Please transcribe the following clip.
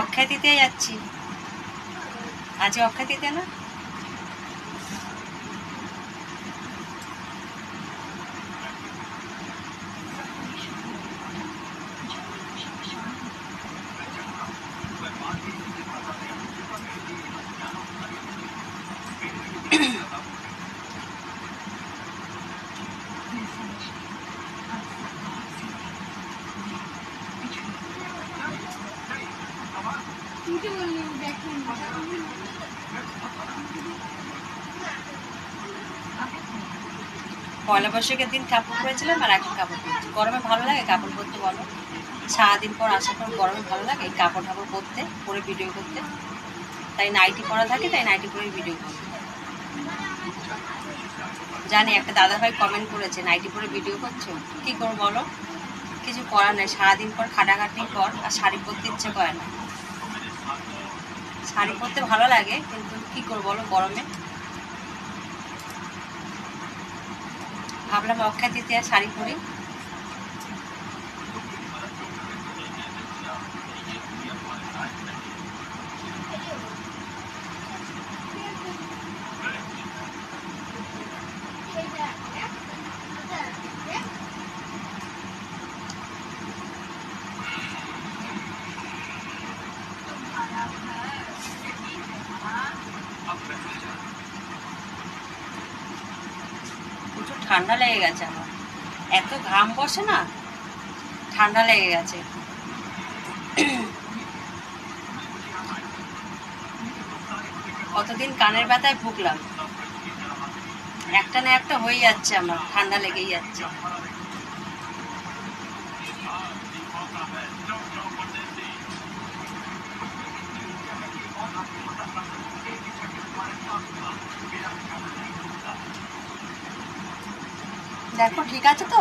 অক্ষয় দিতে যাচ্ছি, আজ অক্ষয় দিতে না। পয়লা বৈশাখের দিন কাপড় পরেছিলাম আর এখন কাপড় পরছি। গরমে ভালো লাগে কাপড় পরতে, বলো? সারাদিন পর আসার পর গরমে ভালো লাগে কাপড় ঠাপড় পরতে, পরে ভিডিও করতে। তাই নাইটি পরা থাকে, তাই নাইটি পরে ভিডিও করতে। জানি একটা দাদাভাই কমেন্ট করেছে নাইটি পরে ভিডিও করছো, কি করবো বলো? কিছু করার নেই, সারাদিন পর খাটাখাটির পর আর শাড়ি পরতে ইচ্ছে করে না। শাড়ি পরতে ভালো লাগে কিন্তু কি করবো বলো গরমে। ভাবলাম অক্ষয় তৃতীয়া শাড়ি পরি। প্রচুর ঠান্ডা লেগে গেছে আমার, এত ঘাম বসে না, ঠান্ডা লেগে গেছে। কতদিন কানের ব্যথায় ভুগলাম, একটা না একটা হয়ে যাচ্ছে আমার, ঠান্ডা লেগেই যাচ্ছে। দেখো ঠিক আছে তো।